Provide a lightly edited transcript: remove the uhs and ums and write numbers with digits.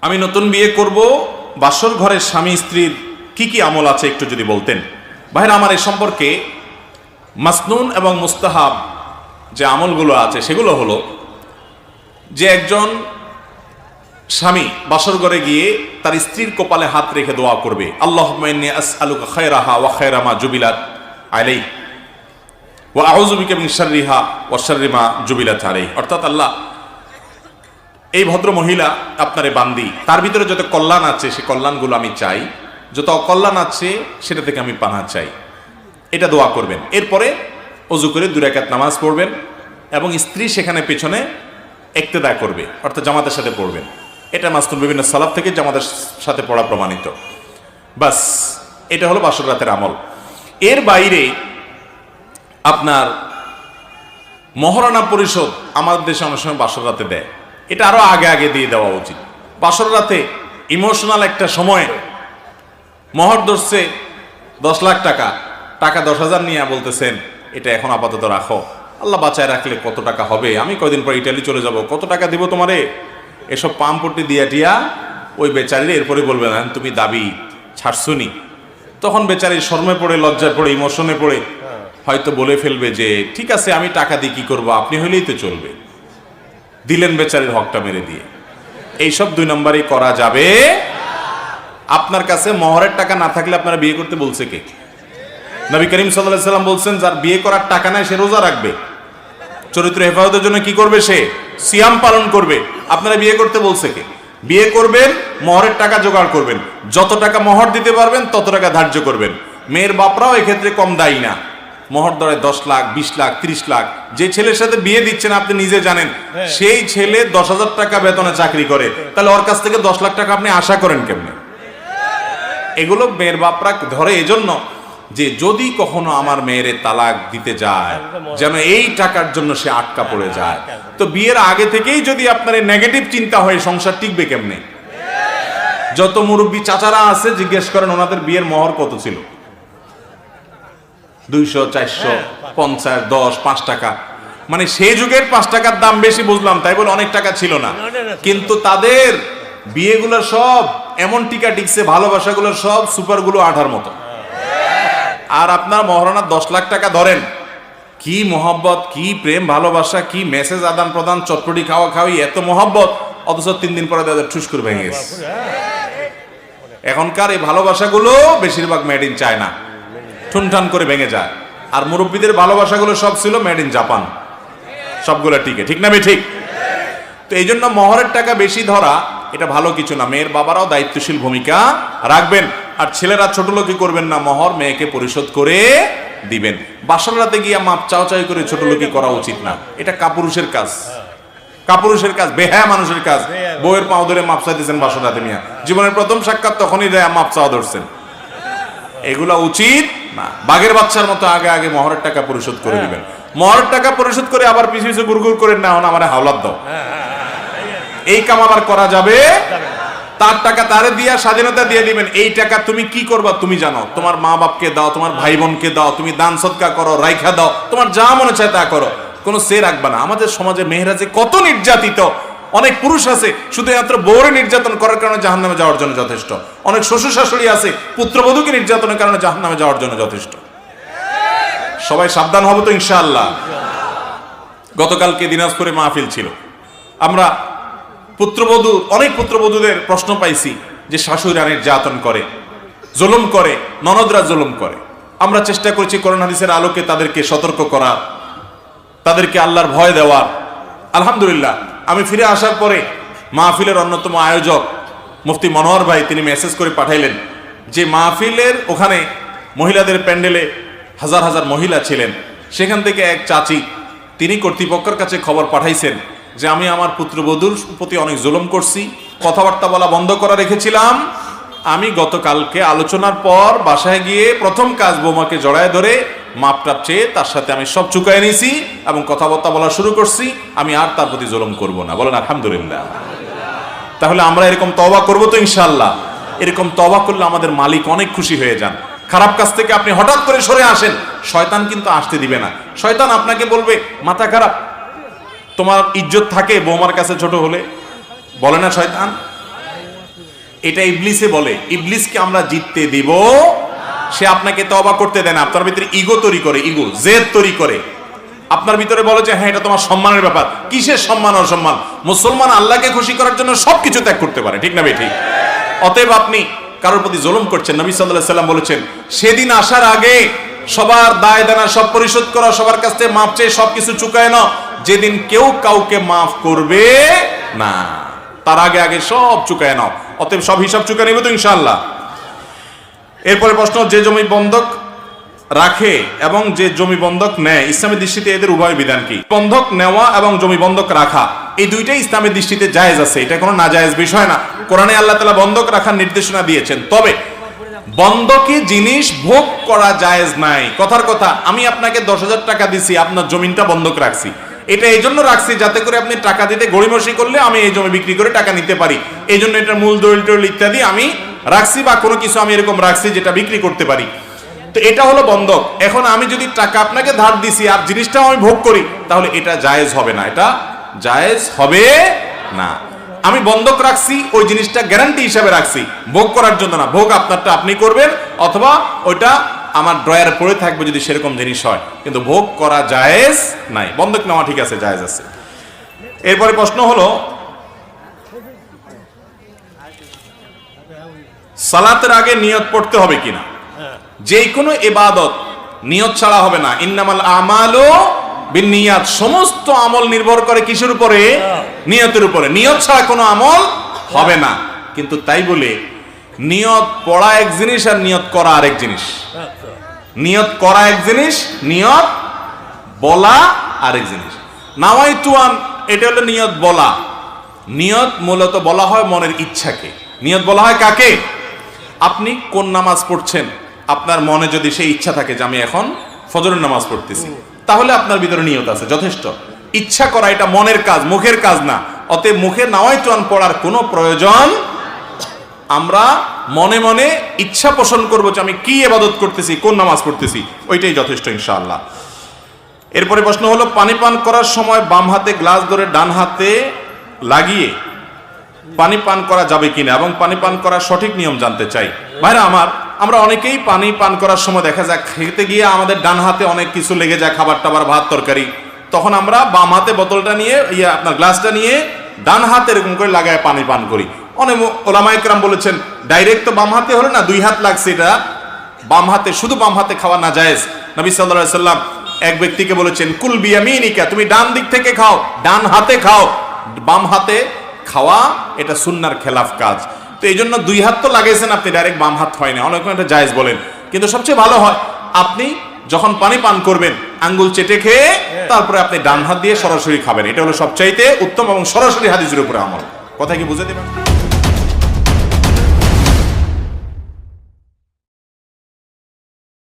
আমি নতুন বিয়ে করব, বাসর ঘরের স্বামী স্ত্রীর কি কি আমল আছে একটু যদি বলতেন। ভাইরা আমার, এই সম্পর্কে মাসনুন এবং মুস্তাহাব যে আমলগুলো আছে সেগুলো হলো যে একজন স্বামী বাসর ঘরে গিয়ে তার স্ত্রীর কপালে হাত রেখে দোয়া করবে, আল্লাহুম্মা ইন্নী আসআলুকা খায়রাহা ওয়া খায়রা মা জুবিলাত আলাইহি ওয়া আউযু বিকা মিন শাররিহা ওয়া শাররি মা জুবিলাত আলাইহি। অর্থাৎ আল্লাহ, এই ভদ্র মহিলা আপনারে বান্দি, তার ভিতরে যত কল্যাণ আছে সে কল্যাণগুলো আমি চাই, যত অকল্যাণ আছে সেটা থেকে আমি পানাহ চাই, এটা দোয়া করবেন। এরপরে ওযু করে 2 রাকাত নামাজ পড়বেন এবং স্ত্রী সেখানে পেছনে ইক্তেদা করবে, অর্থাৎ জামাতের সাথে পড়বেন। এটা মাসনুন বিভিন্ন সালাফ থেকে জামাতের সাথে পড়া প্রমাণিত। বাস, এটা হলো বাসর রাতের আমল। এর বাইরে আপনার মহারণা পরিশোধ আমাদের দেশে অনেক সময় বাসর রাতে দেয়, এটা আরো আগে আগে দিয়ে দেওয়া উচিত। বাসর রাতে ইমোশনাল একটা সময় মহর ধরছে 10 লাখ টাকা, 10,000 নিয়ে বলতেছেন এটা এখন আপাতত রাখো, আল্লাহ বাঁচায় রাখলে কত টাকা হবে, আমি কয়দিন পর ইটালি চলে যাব, কত টাকা দিব তোমারে, এসব পাম্পটি দিয়া টিয়া ওই বেচারির এরপরে বলবে না তুমি দাবি ছাড়ছুনি। তখন বেচারির শর্মে পড়ে, লজ্জায় পড়ে, ইমোশনে পড়ে হয়তো বলে ফেলবে যে ঠিক আছে আমি টাকা দিয়ে কি করবো, আপনি হইলেই তো চলবে। দিলেন বেচারির হকটা মেরে দিয়ে। এইসব 2 নম্বরই করা যাবে। আপনার কাছে মহরের টাকা না থাকলে আপনারা বিয়ে করতে বলছে কে? নবী করিম সাল্লাল্লাহু আলাইহি সাল্লাম বলছেন যার বিয়ে করার টাকা নাই সে রোজা রাখবে, চরিত্র হেফাজতের জন্য কি করবে, সে সিয়াম পালন করবে। আপনারা বিয়ে করতে বলছে কে? বিয়ে করবেন, মহরের টাকা জোগাড় করবেন, যত টাকা মহর দিতে পারবেন তত টাকা ধার্য করবেন। মেয়ের বাপরাও এক্ষেত্রে কম দায়ী না। মহর ধরে 10 লাখ, 20 লাখ, 30 লাখ। যে ছেলের সাথে বিয়ে দিচ্ছেন আপনি নিজে জানেন সেই ছেলে 10,000 টাকা বেতনে চাকরি করে, তাহলে ওর কাছ থেকে 10 লাখ টাকা আপনি আশা করেন কেমনে? এগুলো মেয়ের বাপরা ধরে এজন্য যে যদি কখনো আমার মেয়েরে তালাক দিতে যায় যেন এই টাকার জন্য সে আটকা পড়ে যায়। তো বিয়ের আগে থেকেই যদি আপনার নেগেটিভ চিন্তা হয় সংসার টিকবে কেমনে? যত মুরব্বী চাচারা আছে জিজ্ঞেস করেন ওনাদের বিয়ের মহর কত ছিল, 200, 400, 50, 10, 5 টাকা। মানে সেই যুগের 5 টাকার দাম বেশি বুঝলাম, তাই বলে অনেক টাকা ছিল না, কিন্তু তাদের বিয়েগুলো সব এমন টিকা টিকছে, ভালোবাসাগুলো সব সুপারগুলো আঠার মতো। আর আপনার মহারণা 10 লাখ টাকা ধরেন, কি মহব্বত, কি প্রেম ভালোবাসা, কি মেসেজ আদান প্রদান, চটপটি খাওয়া খাওয়ি, এত মহব্বত, অথচ 3 দিন পরে তাদের ঠুস করে ভেঙে গেছে। এখনকার এই ভালোবাসাগুলো বেশিরভাগ মেড ইন চায়না, ঠুনঠান করে ভেঙে যায়। আর মুরব্বীদের ভালোবাসাগুলো সব ছিল মেড ইন জাপান, সবগুলো টিকে, ঠিক না বে ঠিক? তো এই জন্য মহরের টাকা বেশি ধরা এটা ভালো কিছু না। মেয়ের বাবারাও দায়িত্বশীল ভূমিকা রাখবেন, আর ছেলেরা ছোট লোকই করবেন না, মহর মেয়েকে পরিশোধ করে দিবেন। বাসর রাতে গিয়া মাপ চাওয়াচাই করে ছোট লোকই করা উচিত না, এটা কাপুরুষের কাজ, কাপুরুষের কাজ, বেহায়া মানুষের কাজ। বউয়ের পাও ধরে মাপ চাইতেছেন বাসর রাতে, মিয়া জীবনের প্রথম সাক্ষাৎ তখনই মাপ চাওয়া ধরছেন, এগুলা উচিত না। বাঘের বাচ্চার মতো আগে আগে মহরের টাকা পরিশোধ করে দিবেন। মহরের টাকা পরিশোধ করে আবার পিছু পিছু গুড়গুড় করেন না, আমার হাওলাত দাও, এই কাম আবার করা যাবে। তার টাকা তারে দিয়া স্বাধীনতা দিয়ে দিবেন, এই টাকা তুমি কি করবা তুমি জানো, তোমার মা বাপকে দাও, তোমার ভাই বোনকে দাও, তুমি দান সদকা করো, রাইখা দাও, তোমার যা মনে চায় তা করো, কোনো সে রাখবা না। আমাদের সমাজে মেয়েরা যে কত নির্যাতিত, অনেক পুরুষ আছে শুধুমাত্র বউরে নির্যাতন করার কারণে জাহান্নামে যাওয়ার জন্য যথেষ্ট, অনেক শ্বশুর শাশুড়ি আছে পুত্রবধূকে নির্যাতনের কারণে জাহান্নামে যাওয়ার জন্য যথেষ্ট। সবাই সাবধান হব তো ইনশাআল্লাহ। গতকালকে দিনাজপুরে মাহফিল ছিল, আমরা পুত্রবধূ, অনেক পুত্রবধূদের প্রশ্ন পাইছি যে শাশুড়িরা নির্যাতন করে, জুলুম করে, ননদরা জুলুম করে। আমরা চেষ্টা করছি কোরআন হাদিসের আলোকে তাদেরকে সতর্ক করার, তাদেরকে আল্লাহর ভয় দেওয়ার। আলহামদুলিল্লাহ, আমি ফিরে আসার পরে মাহফিলের অন্যতম আয়োজক মুফতি মনোয়ার ভাই তিনি মেসেজ করে পাঠাইলেন যে মাহফিলের ওখানে মহিলাদের প্যান্ডেলে হাজার হাজার মহিলা ছিলেন, সেখান থেকে এক চাচি তিনি কর্তৃপক্ষের কাছে খবর পাঠাইছেন যে আমি আমার পুত্রবধূর প্রতি অনেক জুলুম করছি, কথাবার্তা বলা বন্ধ করা রেখেছিলাম, আমি গতকালকে আলোচনার পর বাসায় গিয়ে প্রথম কাজ বৌমাকে জড়ায় ধরে মাপটাপ চেয়ে তার সাথে আমি সব চুকায় নিয়েছি এবং কথাবার্তা বলা শুরু করছি, আমি আর তার প্রতি জুলুম করব না। বলেন আলহামদুলিল্লাহ। তাহলে আমরা এরকম তওবা করব তো ইনশাআল্লাহ। এরকম তওবা করলে আমাদের মালিক অনেক খুশি হয়ে যান। খারাপ কাজ থেকে আপনি হঠাৎ করে সরে আসেন, শয়তান কিন্তু আসতে দিবে না। শয়তান আপনাকে বলবে মাথা খারাপ, তোমার ইজ্জত থাকে বৌমার কাছে ছোট হলে, বলে না শয়তান? এটা ইবলিসে বলে। ইবলিসকে আমরা জিততে দিব? সে আপনাকে তওবা করতে দেয় না, আপনার ভিতরে ইগো তৈরি করে, ইগো জেদ তৈরি করে, আপনার ভিতরে বলে যে হ্যাঁ এটা তোমার সম্মানের ব্যাপার। কিসের সম্মান অসম্মান? মুসলমান আল্লাহকে খুশি করার জন্য সবকিছু ত্যাগ করতে পারে, ঠিক না ভাই? ঠিক। অতএব আপনি কারোর প্রতি জুলুম করছেন। নবী সাল্লাল্লাহু আলাইহি ওয়াসাল্লাম বলেছেন, সেদিন আসার আগে সবার দায় দানা সব পরিশোধ করো, সবার কাছ থেকে মাপ চেয়ে সবকিছু চুকায় নাও, যেদিন কেউ কাউকে মাফ করবে না, তার আগে আগে সব চুকায় নাও। অতএব সব হিসাব চুকায় নেবে তো ইনশাআল্লাহ। এরপরে প্রশ্ন, যে জমি বন্ধক রাখে এবং যে জমি বন্ধক নেয়, ইসলামের দৃষ্টিতে এদের উভয় বিধান কি? বন্ধক নেওয়া এবং জমি বন্ধক রাখা এই দুইটাই ইসলামের দৃষ্টিতে জায়েজ আছে, এটা কোনো নাজায়েজ বিষয় না। কোরআনে আল্লাহ তাআলা বন্ধক রাখার নির্দেশনা দিয়েছেন, তবে বন্ধকি জিনিস ভোগ করা জায়েজ নাই। কথার কথা, আমি আপনাকে 10,000 টাকা দিছি, আপনার জমিনটা বন্ধক রাখছি, এটা এই জন্য রাখছি যাতে করে আপনি টাকা দিতে গড়িমসি করলে আমি এই জমি বিক্রি করে টাকা নিতে পারি, এই জন্য এটার মূল দলিল টলিল ইত্যাদি আমি রাখছি, বা কোনো কিছু আমি এরকম রাখছি যেটা বিক্রি করতে পারি। তো এটা হলো বন্ধক। এখন আমি যদি টাকা আপনাকে ধার দিছি আর জিনিসটাও আমি ভোগ করি, তাহলে এটা জায়েজ হবে না, এটা জায়েজ হবে না। আমি বন্ধক রাখছি, ওই জিনিসটা গ্যারান্টি হিসাবে রাখছি, ভোগ করার জন্য না। ভোগ আপনারটা আপনি করবেন, অথবা ওইটা আমার ড্রয়ারে পড়ে থাকবে যদি সেরকম জিনিস হয়, কিন্তু ভোগ করা জায়েজ নাই। বন্ধক নেওয়া ঠিক আছে, জায়েজ আছে। এরপরে প্রশ্ন হলো, সালাতের আগে নিয়ত পড়তে হবে কিনা? যে কোনো ইবাদত নিয়ত ছাড়া হবে না। ইন্নামাল আমালু বিন্নিয়াত, সমস্ত আমল নির্ভর করে কিসের উপরে? নিয়তের উপরে। নিয়ত ছাড়া কোনো আমল হবে না। কিন্তু তাই বলে নিয়ত পড়া এক জিনিস আর নিয়ত করা আরেক জিনিস। নিয়ত করা এক জিনিস, নিয়ত বলা আরেক জিনিস। নাওয়াইতুয়ান, এটা হলো নিয়ত বলা। নিয়ত মূলত বলা হয় মনের ইচ্ছাকে। নিয়ত বলা হয় কাকে? আপনি কোন নামাজ পড়ছেন, আপনার মনে যদি সেই ইচ্ছা থাকে যে আমি এখন ফজরের নামাজ পড়তেছি, তাহলে আপনার ভিতরে নিয়ত আছে, যথেষ্ট। ইচ্ছা করা এটা মনের কাজ, মুখের কাজ না। অতএব মুখে নাওয়াইতুয়ান পড়ার কোনো প্রয়োজন, আমরা মনে মনে ইচ্ছা পোষণ করবো যে আমি কি ইবাদত করতেছি, কোন নামাজ পড়তেছি, ওইটাই যথেষ্ট ইনশাআল্লাহ। এরপরে প্রশ্ন হলো, পানি পান করার সময় বাম হাতে গ্লাস ধরে ডান হাতে লাগিয়ে পানি পান করা যাবে কিনা, এবং পানি পান করার সঠিক নিয়ম জানতে চাই। ভাইরা আমার, আমরা অনেকেই পানি পান করার সময় দেখা যায় খেতে গিয়ে আমাদের ডান হাতে অনেক কিছু লেগে যায়, খাবার টাবার, ভাত তরকারি, তখন আমরা বাম হাতে বোতলটা নিয়ে, আপনার গ্লাসটা নিয়ে ডান হাতে এরকম করে লাগায় পানি পান করি। অনেক ওলামা ইকরাম বলেছেন ডাইরেক্ট তো বাম হাতে হলো না, দুই হাত লাগছে, এটা বাম হাতে, শুধু বাম হাতে খাওয়া না জায়েজ। নবী সাল্লাল্লাহু আলাইহি সাল্লাম এক ব্যক্তিকে বলেছেন, কুল বিয়ামিনিকা, তুমি ডান দিক থেকে খাও, ডান হাতে খাও। বাম হাতে খাওয়া এটা সুন্নাহর খেলাফ কাজ। তো এই জন্য দুই হাত তো লাগাইছেন আপনি, ডাইরেক্ট বাম হাত হয় না। অনেক এটা জায়েজ বলেন, কিন্তু সবচেয়ে ভালো হয় আপনি যখন পানি পান করবেন আঙ্গুল চেটে খেয়ে তারপরে আপনি ডান হাত দিয়ে সরাসরি খাবেন। এটা হলো সবচাইতে উত্তম এবং সরাসরি হাদিসের উপরে আমল। কথা কি বুঝে দেবেন?